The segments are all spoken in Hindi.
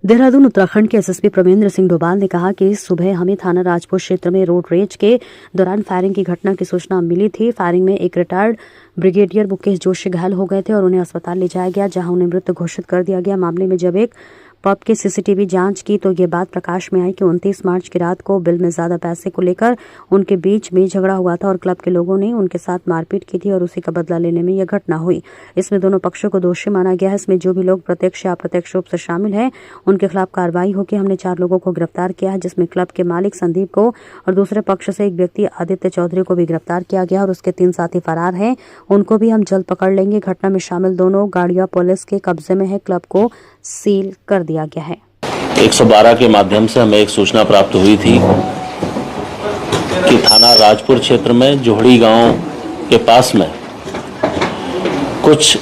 देहरादून उत्तराखंड के एसएसपी प्रमेंद्र सिंह डोभाल ने कहा कि सुबह हमें थाना राजपुर क्षेत्र में रोड रेज के दौरान फायरिंग की घटना की सूचना मिली थी। फायरिंग में एक रिटायर्ड ब्रिगेडियर मुकेश जोशी घायल हो गए थे और उन्हें अस्पताल ले जाया गया, जहां उन्हें मृत घोषित कर दिया गया। मामले में जब एक पब की सीसीटीवी जांच की तो ये बात प्रकाश में आई कि 29 मार्च की रात को बिल में ज्यादा पैसे को लेकर उनके बीच में झगड़ा हुआ था और क्लब के लोगों ने उनके साथ मारपीट की थी और उसी का बदला लेने में यह घटना हुई। इसमें दोनों पक्षों को दोषी माना गया है। इसमें जो भी लोग प्रत्यक्ष या अप्रत्यक्ष रूप से शामिल हैं उनके खिलाफ कार्रवाई होगी। हमने 4 लोगों को गिरफ्तार किया है, जिसमें क्लब के मालिक संदीप को और दूसरे पक्ष से एक व्यक्ति आदित्य चौधरी को भी गिरफ्तार किया गया और उसके 3 साथी फरार हैं, उनको भी हम जल्द पकड़ लेंगे। घटना में शामिल दोनों गाड़ियां पुलिस के कब्जे में है। क्लब को सील कर दिया गया है। 112 के माध्यम से हमें एक सूचना प्राप्त हुई थी कि थाना राजपुर क्षेत्र में जोहड़ी गांव के पास में कुछ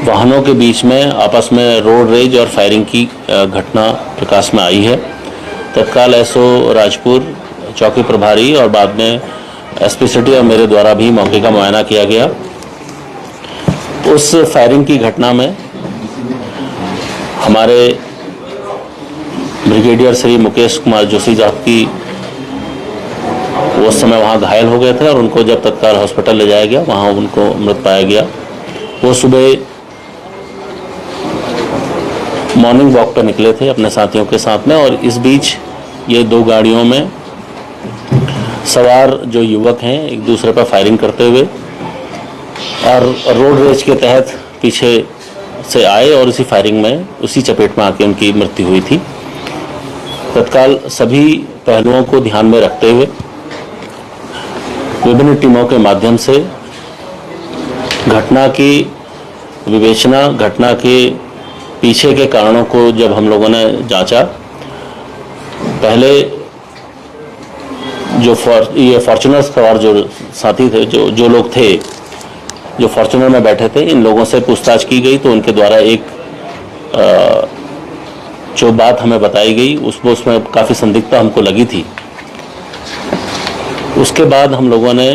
वाहनों के बीच में आपस में रोड रेज और फायरिंग की घटना प्रकाश में आई है। तत्काल एसओ राजपुर चौकी प्रभारी और बाद में एसपी सिटी और मेरे द्वारा भी मौके का मुआयना किया गया। उस फायरिंग की घटना में हमारे ब्रिगेडियर श्री मुकेश कुमार जोशी साहब की उस समय वहाँ घायल हो गए थे और उनको जब तत्काल हॉस्पिटल ले जाया गया, वहाँ उनको मृत पाया गया। वो सुबह मॉर्निंग वॉक पर निकले थे अपने साथियों के साथ में और इस बीच ये 2 गाड़ियों में सवार जो युवक हैं एक दूसरे पर फायरिंग करते हुए और रोड रेज के तहत पीछे से आए और उसी फायरिंग में उसी चपेट में आके उनकी मृत्यु हुई थी। तत्काल सभी पहलुओं को ध्यान में रखते हुए विभिन्न टीमों के माध्यम से घटना की विवेचना, घटना के पीछे के कारणों को जब हम लोगों ने जांचा, पहले जो ये फॉर्च्यूनर सवार जो साथी थे, जो लोग थे जो फॉर्च्यूनर में बैठे थे, इन लोगों से पूछताछ की गई तो उनके द्वारा एक जो बात हमें बताई गई उसमें काफ़ी संदिग्धता हमको लगी थी। उसके बाद हम लोगों ने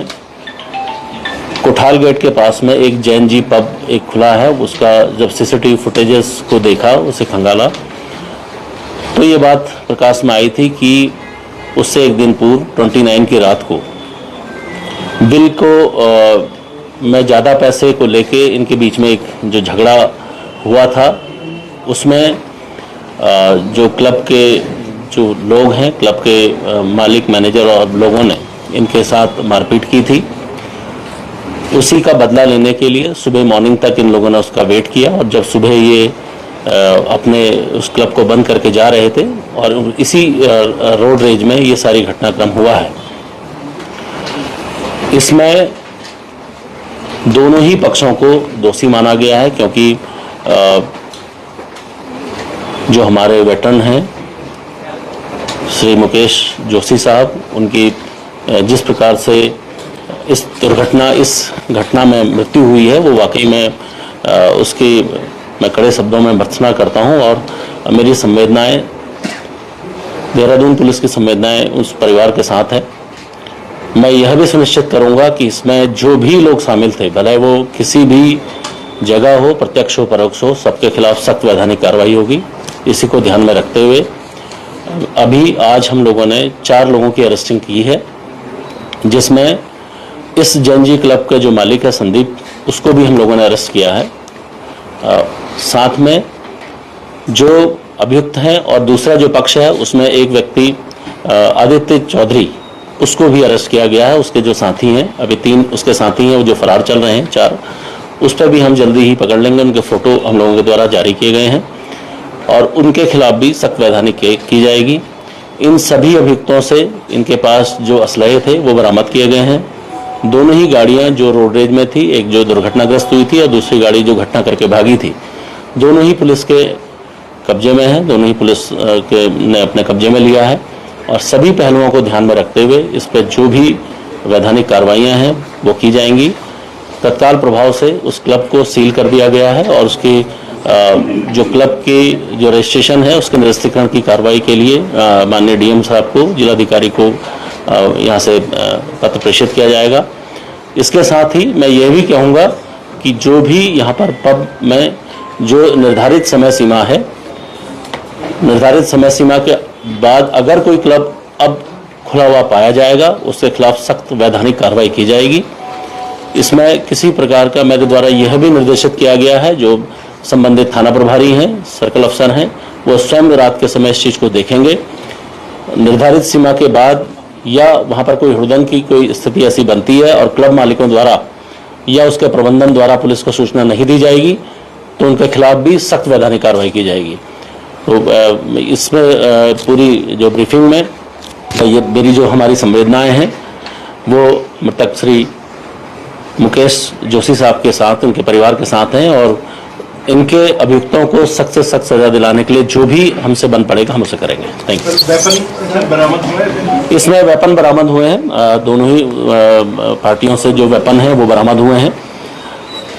कोठाल गेट के पास में एक जैन जी पब एक खुला है, उसका जब सीसीटीवी फुटेजेस को देखा, उसे खंगाला तो ये बात प्रकाश में आई थी कि उससे एक दिन पूर्व 29 की रात को बिल को में ज़्यादा पैसे को लेके इनके बीच में एक जो झगड़ा हुआ था, उसमें जो क्लब के जो लोग हैं, क्लब के मालिक, मैनेजर और लोगों ने इनके साथ मारपीट की थी। उसी का बदला लेने के लिए सुबह मॉर्निंग तक इन लोगों ने उसका वेट किया और जब सुबह ये अपने उस क्लब को बंद करके जा रहे थे और इसी रोड रेज में ये सारी घटनाक्रम हुआ है। इसमें दोनों ही पक्षों को दोषी माना गया है, क्योंकि जो हमारे वेटरन हैं श्री मुकेश जोशी साहब, उनकी जिस प्रकार से इस घटना में मृत्यु हुई है वो वाकई में उसकी मैं कड़े शब्दों में भर्त्सना करता हूं और मेरी संवेदनाएं, देहरादून पुलिस की संवेदनाएं उस परिवार के साथ है। मैं यह भी सुनिश्चित करूंगा कि इसमें जो भी लोग शामिल थे, भले वो किसी भी जगह हो, प्रत्यक्ष हो परोक्ष हो, सबके खिलाफ सख्त वैधानिक कार्रवाई होगी। इसी को ध्यान में रखते हुए अभी आज हम लोगों ने 4 लोगों की अरेस्टिंग की है, जिसमें इस जैनजी क्लब के जो मालिक है संदीप, उसको भी हम लोगों ने अरेस्ट किया है। साथ में जो अभियुक्त हैं और दूसरा जो पक्ष है उसमें एक व्यक्ति आदित्य चौधरी, उसको भी अरेस्ट किया गया है। उसके जो साथी हैं, अभी 3 उसके साथी हैं वो जो फरार चल रहे हैं 4, उस पर भी हम जल्दी ही पकड़ लेंगे। उनके फोटो हम लोगों के द्वारा जारी किए गए हैं और उनके खिलाफ भी सख्त वैधानिक की जाएगी। इन सभी अभियुक्तों से इनके पास जो असलहे थे वो बरामद किए गए हैं। दोनों ही गाड़ियां जो रोड रेज में थी, एक जो दुर्घटनाग्रस्त हुई थी और दूसरी गाड़ी जो घटना करके भागी थी, दोनों ही पुलिस के कब्जे में है, दोनों ही पुलिस के ने अपने कब्जे में लिया है और सभी पहलुओं को ध्यान में रखते हुए इस पर जो भी वैधानिक कार्रवाइयाँ हैं वो की जाएंगी। तत्काल प्रभाव से उस क्लब को सील कर दिया गया है और उसकी जो क्लब की जो रजिस्ट्रेशन है उसके निरस्तीकरण की कार्रवाई के लिए माननीय डीएम साहब को, जिलाधिकारी को यहाँ से पत्र प्रेषित किया जाएगा। इसके साथ ही मैं ये भी कहूँगा कि जो भी यहाँ पर पब में जो निर्धारित समय सीमा है निर्धारित समय सीमा के बाद अगर कोई क्लब अब खुला हुआ पाया जाएगा उसके खिलाफ सख्त वैधानिक कार्रवाई की जाएगी। इसमें किसी प्रकार का मेरे द्वारा यह भी निर्देशित किया गया है, जो संबंधित थाना प्रभारी हैं, सर्कल अफसर हैं, वो स्वयं रात के समय इस चीज़ को देखेंगे। निर्धारित सीमा के बाद या वहाँ पर कोई हुड़दंग की कोई स्थिति ऐसी बनती है और क्लब मालिकों द्वारा या उसके प्रबंधन द्वारा पुलिस को सूचना नहीं दी जाएगी तो उनके खिलाफ भी सख्त वैधानिक कार्रवाई की जाएगी। तो इसमें पूरी जो ब्रीफिंग में ये मेरी जो हमारी संवेदनाएं हैं वो मृतक श्री मुकेश जोशी साहब के साथ, उनके परिवार के साथ हैं और इनके अभियुक्तों को सख्त से सख्त सजा दिलाने के लिए जो भी हमसे बन पड़ेगा हम उसे करेंगे। Thank you. वेपन बरामद हुए हैं? इसमें वेपन बरामद हुए हैं, दोनों ही पार्टियों से जो वेपन है वो बरामद हुए हैं।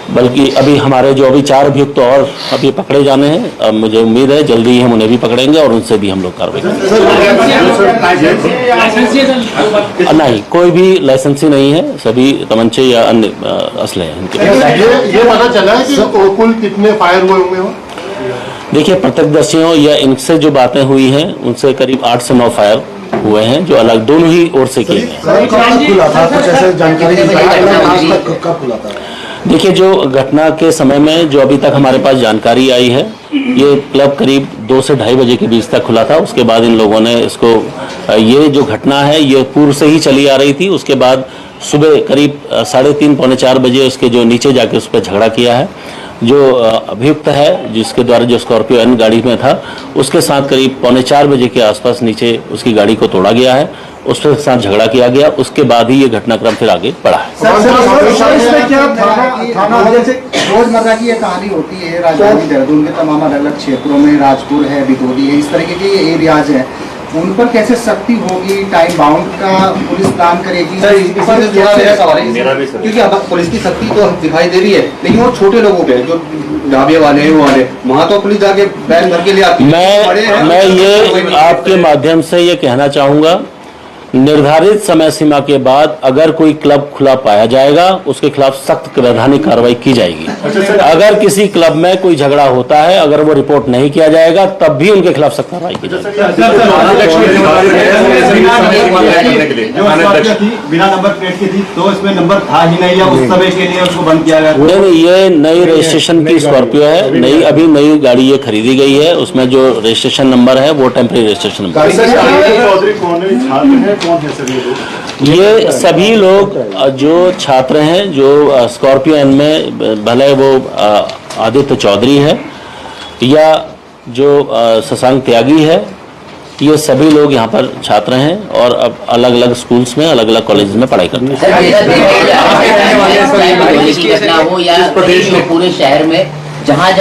बल्कि अभी हमारे जो अभी 4 अभियुक्त और अभी पकड़े जाने हैं, अब मुझे उम्मीद है जल्दी ही हम उन्हें भी पकड़ेंगे और उनसे भी हम लोग कार्रवाई करेंगे। नहीं, कोई भी लाइसेंसी नहीं है, सभी तमंचे या अन्य असले हैं इनके। ये पता चला है कि कुल कितने फायर हुए होंगे? देखिए, प्रत्यक्षदर्शियों या इनसे जो बातें हुई हैं उनसे करीब 8 से 9 फायर हुए हैं जो अलग दोनों ही ओर से किए गए। देखिए, जो घटना के समय में जो अभी तक हमारे पास जानकारी आई है, ये क्लब करीब 2 से 2:30 बजे के बीच तक खुला था। उसके बाद इन लोगों ने इसको, ये जो घटना है ये पूर्व से ही चली आ रही थी। उसके बाद सुबह करीब 3:30 पौने 4 बजे उसके जो नीचे जाके उस पर झगड़ा किया है। जो अभियुक्त है जिसके द्वारा जो स्कॉर्पियो एन गाड़ी में था, उसके साथ करीब पौने 4 बजे के आसपास नीचे उसकी गाड़ी को तोड़ा गया है, उसके साथ झगड़ा किया गया। उसके बाद ही ये घटनाक्रम फिर आगे बढ़ा है। रोजमर्रा की ये कहानी होती है राजधानी देहरादून के तमाम अलग अलग क्षेत्रों में, राजपुर है, बिदोली है, इस तरीके के एरियाज हैं, उन पर कैसे सख्ती होगी? टाइम बाउंड का पुलिस प्लान करेगी? क्योंकि अब पुलिस की सख्ती तो दिखाई दे रही है, लेकिन वो छोटे लोगों पे जो ढाबे वाले हैं, वो वाले वहाँ तो पुलिस जाके बैन भर के लिए आती है। मैं ये आपके माध्यम से ये कहना चाहूँगा, निर्धारित समय सीमा के बाद अगर कोई क्लब खुला पाया जाएगा उसके खिलाफ सख्त वैधानिक कार्रवाई की जाएगी। अगर किसी क्लब में कोई झगड़ा होता है, अगर वो रिपोर्ट नहीं किया जाएगा तब भी उनके खिलाफ सख्त कार्रवाई की जाएगी। बिना नंबर प्लेट की थी तो इसमें नंबर था ही नहीं, या उस समय के लिए उसको बंद किया गया? नहीं, ये नई रजिस्ट्रेशन की स्कॉर्पियो है, नई अभी नई गाड़ी ये खरीदी गई है। उसमें जो रजिस्ट्रेशन नंबर है वो टेम्परेरी रजिस्ट्रेशन नंबर है। ये सभी लोग जो छात्र हैं, जो स्कॉर्पियो एन में, भले वो आदित्य चौधरी है या जो शशांक त्यागी है, ये सभी लोग यहाँ पर छात्र हैं और अब अलग अलग स्कूल्स में, अलग अलग कॉलेज में पढ़ाई करते हैं। पूरे शहर में जहाँ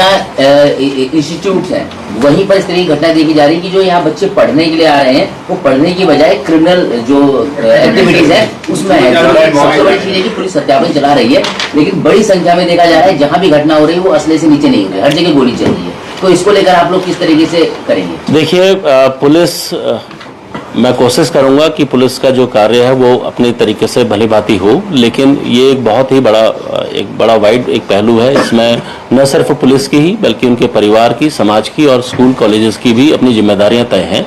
इंस्टीट्यूट हैं वहीं पर इस तरह की घटना देखी जा रही है कि जो यहाँ बच्चे पढ़ने के लिए आ रहे हैं वो पढ़ने की बजाय क्रिमिनल जो एक्टिविटीज है उसमें है। सबसे बड़ी चीज है कि पुलिस सत्यापन चला रही है, लेकिन बड़ी संख्या में देखा जा रहा है जहाँ भी घटना हो रही है वो असले से नीचे नहीं हो रही, हर जगह गोली चल रही है। तो इसको लेकर आप लोग किस तरीके से करेंगे? देखिए, पुलिस, मैं कोशिश करूंगा कि पुलिस का जो कार्य है वो अपने तरीके से भली भांति हो, लेकिन ये एक बहुत ही बड़ा वाइड एक पहलू है। इसमें न सिर्फ पुलिस की ही बल्कि उनके परिवार की, समाज की और स्कूल कॉलेजेस की भी अपनी जिम्मेदारियां तय हैं।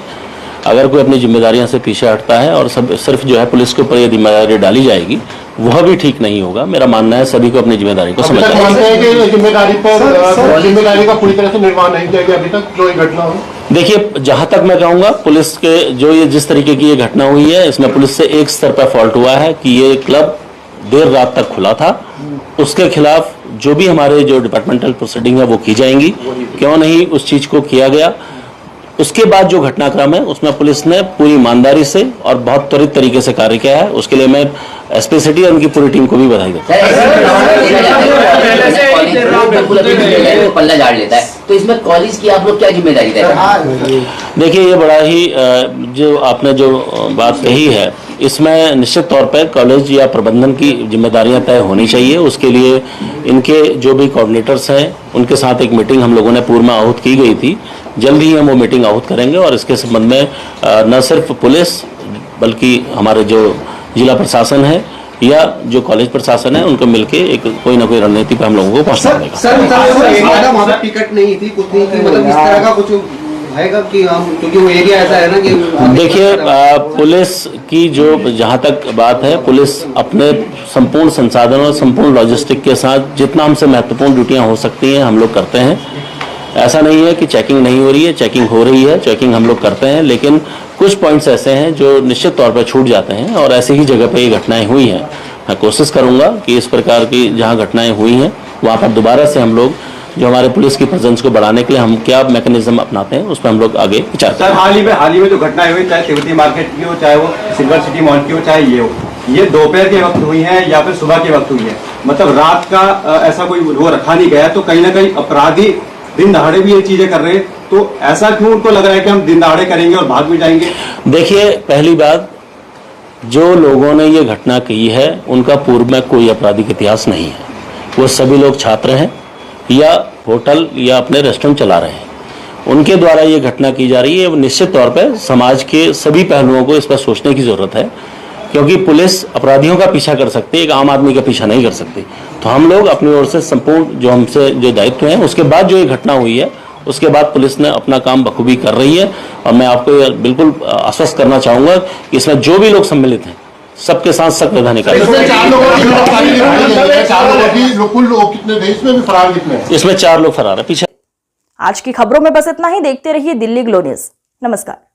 अगर कोई अपनी जिम्मेदारियों से पीछे हटता है और सिर्फ जो है पुलिस के ऊपर ये जिम्मेदारी डाली जाएगी, वह भी ठीक नहीं होगा। मेरा मानना है सभी को अपनी जिम्मेदारी को समझना चाहिए। जिम्मेदारी का पूरी तरह से निर्वाह नहीं किया गया अभी तक जो ये घटना हुई। देखिए, जहां तक मैं कहूंगा, पुलिस के जो ये जिस तरीके की ये घटना हुई है, इसमें पुलिस से एक स्तर पर फॉल्ट हुआ है कि ये क्लब देर रात तक खुला था। उसके खिलाफ जो भी हमारे जो डिपार्टमेंटल प्रोसीडिंग है वो की जाएंगी। क्यों नहीं उस चीज को किया गया। उसके बाद जो घटनाक्रम है उसमें पुलिस ने पूरी ईमानदारी से और बहुत त्वरित तरीके से कार्य किया है। उसके लिए मैं एसपी सिटी और उनकी पूरी टीम को भी बधाई देता हूं। पल्ला झाड़ लेता है, तो इसमें कॉलेज की आप लोग क्या जिम्मेदारी तय करेंगे? देखिए, ये बड़ा ही जो आपने जो बात कही है, इसमें निश्चित तौर पर कॉलेज या प्रबंधन की जिम्मेदारियां तय होनी चाहिए। उसके लिए इनके जो भी कोऑर्डिनेटर्स हैं उनके साथ एक मीटिंग हम लोगों ने पूर्व में आहूत की गई थी। जल्द ही हम वो मीटिंग आहूत करेंगे और इसके संबंध में न सिर्फ पुलिस बल्कि हमारे जो जिला प्रशासन है या जो कॉलेज प्रशासन है उनको मिलके एक कोई ना कोई रणनीति पर हम लोगों को पहुंचना पड़ेगा। सर, टिकट नहीं थी, कुछ नहीं थी, मतलब इस तरह का कुछ रहेगा कि हम, क्योंकि वो एरिया ऐसा है ना कि देखिए, पुलिस की जो जहां तक बात है, पुलिस अपने संपूर्ण संसाधनों संपूर्ण लॉजिस्टिक के साथ जितना हमसे महत्वपूर्ण ड्यूटियां हो सकती हैं हम लोग करते हैं। ऐसा नहीं है कि चेकिंग नहीं हो रही है, चेकिंग हो रही है, चेकिंग हम लोग करते हैं, लेकिन कुछ पॉइंट्स ऐसे हैं जो निश्चित तौर पर छूट जाते हैं और ऐसी ही जगह पर ये घटनाएं हुई हैं। मैं कोशिश करूंगा कि इस प्रकार की जहां घटनाएं हुई हैं वहां पर दोबारा से हम लोग जो हमारे पुलिस की प्रेजेंस को बढ़ाने के लिए हम क्या मैकेनिज्म अपनाते हैं उस पर हम लोग आगे विचार करें। सर, हाल ही में जो घटनाएं हुई, चाहे तिब्बती मार्केट की हो, चाहे वो सिल्वर सिटी मॉल की हो, चाहे ये हो, ये दोपहर के वक्त हुई है या फिर सुबह के वक्त हुई है? मतलब रात का ऐसा कोई वो रखा नहीं गया, तो कहीं ना कहीं अपराधी दिन दहाड़े भी ये चीजें कर रहे हैं, तो ऐसा क्यों उनको लग रहा है कि हम दिन दहाड़े करेंगे और भाग भी जाएंगे? देखिए, पहली बात, जो लोगों ने ये घटना की है उनका पूर्व में कोई आपराधिक इतिहास नहीं है। वो सभी लोग छात्र हैं या होटल या अपने रेस्टोरेंट चला रहे हैं। उनके द्वारा ये घटना की जा रही है। निश्चित तौर पर समाज के सभी पहलुओं को इस पर सोचने की जरूरत है, क्योंकि पुलिस अपराधियों का पीछा कर सकती है, एक आम आदमी का पीछा नहीं कर सकती। तो हम लोग अपनी ओर से संपूर्ण जो हमसे जो दायित्व है, उसके बाद जो ये घटना हुई है उसके बाद पुलिस ने अपना काम बखूबी कर रही है। और मैं आपको ये बिल्कुल आश्वस्त करना चाहूंगा कि इसमें जो भी लोग सम्मिलित हैं सबके साथ सख्त वैधानिक कार्रवाई। इसमें भी फरार कितने हैं? इसमें 4 लोग फरार है पीछे। आज की खबरों में बस इतना ही। देखते रहिए दिल्ली ग्लो न्यूज। नमस्कार।